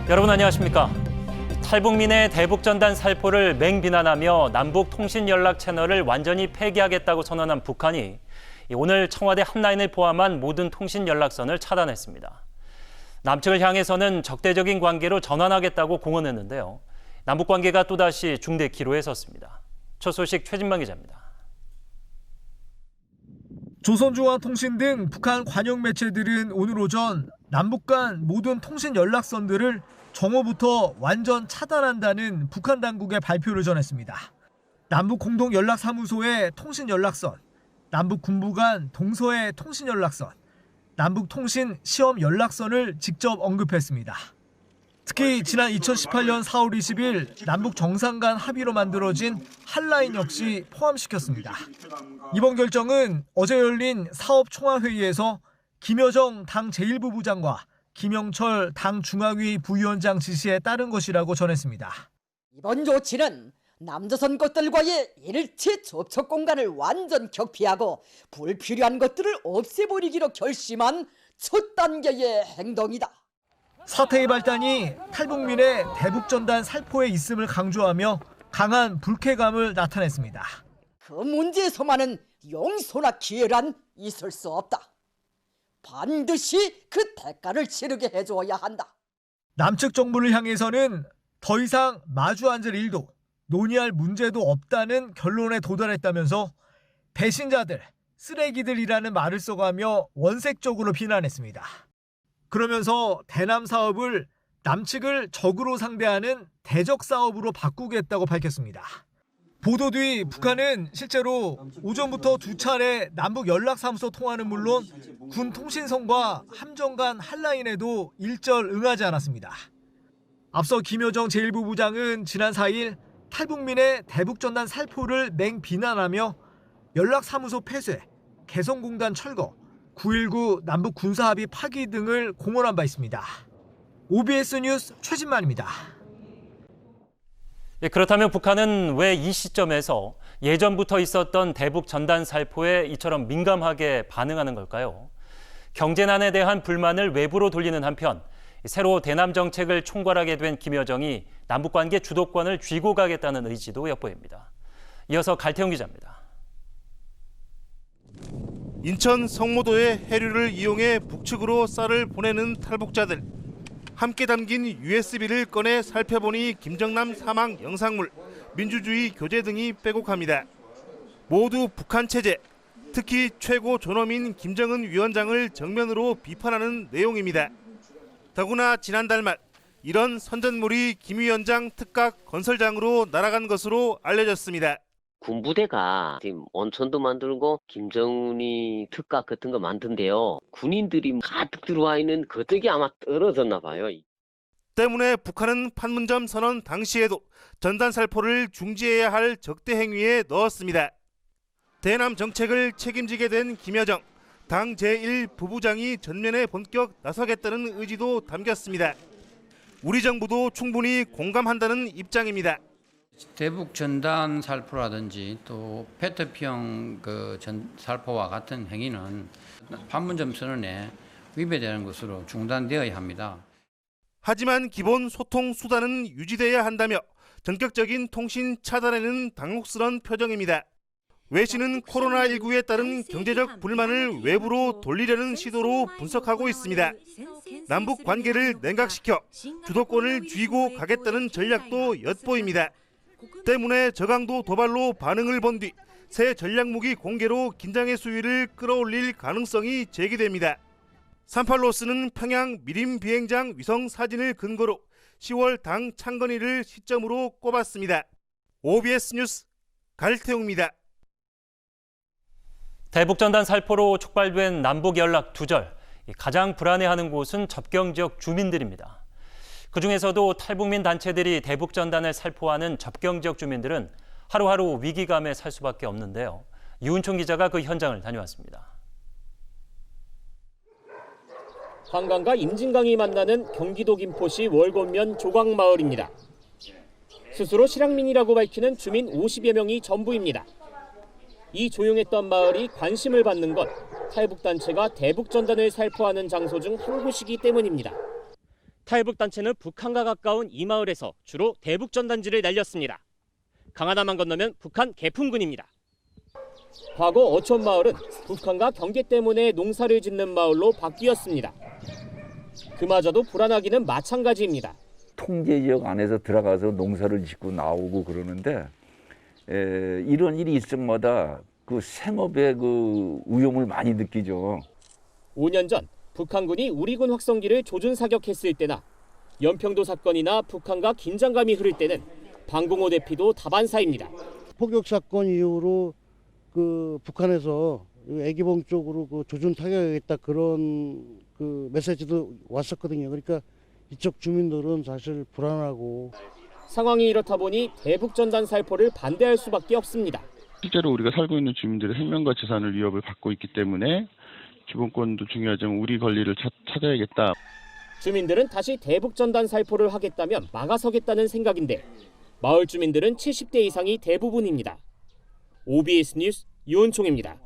여러분 안녕하십니까? 탈북민의 대북전단 살포를 맹비난하며 남북 통신 연락 채널을 완전히 폐기하겠다고 선언한 북한이 오늘 청와대 한라인을 포함한 모든 통신 연락선을 차단했습니다. 남측을 향해서는 적대적인 관계로 전환하겠다고 공언했는데요. 남북 관계가 또다시 중대 기로에 섰습니다. 첫 소식 최진만 기자입니다. 조선중앙통신 등 북한 관영 매체들은 오늘 오전 남북 간 모든 통신 연락선들을 정오부터 완전 차단한다는 북한 당국의 발표를 전했습니다. 남북 공동연락사무소의 통신 연락선, 남북 군부 간 동서의 통신 연락선, 남북 통신 시험 연락선을 직접 언급했습니다. 특히 지난 2018년 4월 20일 남북 정상 간 합의로 만들어진 한라인 역시 포함시켰습니다. 이번 결정은 어제 열린 사업총화회의에서 김여정 당 제1부부장과 김영철 당 중앙위 부위원장 지시에 따른 것이라고 전했습니다. 이번 조치는 남조선 것들과의 일체 접촉 공간을 완전 격피하고 불필요한 것들을 없애버리기로 결심한 첫 단계의 행동이다. 사태의 발단이 탈북민의 대북전단 살포에 있음을 강조하며 강한 불쾌감을 나타냈습니다. 그 문제에서만은 용서나 기회란 있을 수 없다. 반드시 그 대가를 치르게 해줘야 한다. 남측 정부를 향해서는 더 이상 마주 앉을 일도 논의할 문제도 없다는 결론에 도달했다면서 배신자들, 쓰레기들이라는 말을 써가며 원색적으로 비난했습니다. 그러면서 대남 사업을 남측을 적으로 상대하는 대적 사업으로 바꾸겠다고 밝혔습니다. 보도 뒤 북한은 실제로 오전부터 두 차례 남북 연락사무소 통화는 물론 군 통신선과 함정 간 한라인에도 일절 응하지 않았습니다. 앞서 김여정 제1부부장은 지난 4일 탈북민의 대북전단 살포를 맹비난하며 연락사무소 폐쇄, 개성공단 철거, 9.19 남북 군사합의 파기 등을 공언한 바 있습니다. OBS 뉴스 최진만입니다. 그렇다면 북한은 왜 이 시점에서 예전부터 있었던 대북 전단 살포에 이처럼 민감하게 반응하는 걸까요? 경제난에 대한 불만을 외부로 돌리는 한편 새로 대남 정책을 총괄하게 된 김여정이 남북관계 주도권을 쥐고 가겠다는 의지도 엿보입니다. 이어서 갈태용 기자입니다. 인천 성모도의 해류를 이용해 북측으로 쌀을 보내는 탈북자들. 함께 담긴 USB를 꺼내 살펴보니 김정남 사망 영상물, 민주주의 교재 등이 빼곡합니다. 모두 북한 체제, 특히 최고 존엄인 김정은 위원장을 정면으로 비판하는 내용입니다. 더구나 지난달 말 이런 선전물이 김 위원장 특각 건설장으로 날아간 것으로 알려졌습니다. 군부대가 지금 온천도 만들고 김정은이 특각 같은 거 만든데요. 군인들이 가득 들어와 있는 그쪽이 아마 떨어졌나 봐요. 때문에 북한은 판문점 선언 당시에도 전단 살포를 중지해야 할 적대 행위에 넣었습니다. 대남 정책을 책임지게 된 김여정, 당 제1부부장이 전면에 본격 나서겠다는 의지도 담겼습니다. 우리 정부도 충분히 공감한다는 입장입니다. 대북 전단 살포라든지 또 페트병 살포와 같은 행위는 판문점 선언에 위배되는 것으로 중단되어야 합니다. 하지만 기본 소통 수단은 유지돼야 한다며 전격적인 통신 차단에는 당혹스러운 표정입니다. 외신은 코로나19에 따른 경제적 불만을 외부로 돌리려는 시도로 분석하고 있습니다. 남북 관계를 냉각시켜 주도권을 쥐고 가겠다는 전략도 엿보입니다. 때문에 저강도 도발로 반응을 본 뒤 새 전략무기 공개로 긴장의 수위를 끌어올릴 가능성이 제기됩니다. 38로스는 평양 미림 비행장 위성 사진을 근거로 10월 당 창건일을 시점으로 꼽았습니다. OBS 뉴스 갈태용입니다. 대북전단 살포로 촉발된 남북 연락 두절, 가장 불안해하는 곳은 접경 지역 주민들입니다. 그중에서도 탈북민 단체들이 대북전단을 살포하는 접경 지역 주민들은 하루하루 위기감에 살 수밖에 없는데요. 유은총 기자가 그 현장을 다녀왔습니다. 한강과 임진강이 만나는 경기도 김포시 월곤면 조광마을입니다. 스스로 실향민이라고 밝히는 주민 50여 명이 전부입니다. 이 조용했던 마을이 관심을 받는 건 탈북단체가 대북전단을 살포하는 장소 중 한 곳이기 때문입니다. 탈북단체는 북한과 가까운 이 마을에서 주로 대북전단지를 날렸습니다. 강하나만 건너면 북한 개풍군입니다. 과거 어촌마을은 북한과 경계 때문에 농사를 짓는 마을로 바뀌었습니다. 그마저도 불안하기는 마찬가지입니다. 통제 지역 안에서 들어가서 농사를 짓고 나오고 그러는데 이런 일이 있을 때마다 그 생업의 그 위험을 많이 느끼죠. 5년 전 북한군이 우리 군 확성기를 조준 사격했을 때나 연평도 사건이나 북한과 긴장감이 흐를 때는 방공호 대피도 다반사입니다. 포격 사건 이후로 그 북한에서 애기봉 쪽으로 그 조준 타격하겠다 그런 그 메시지도 왔었거든요. 그러니까 이쪽 주민들은 사실 불안하고 상황이 이렇다 보니 대북전단 살포를 반대할 수밖에 없습니다. 실제로 우리가 살고 있는 주민들의 생명과 재산을 위협을 받고 있기 때문에 기본권도 중요하지만 우리 권리를 찾아야겠다. 주민들은 다시 대북전단 살포를 하겠다면 막아서겠다는 생각인데 마을 주민들은 70대 이상이 대부분입니다. OBS 뉴스 유은총입니다.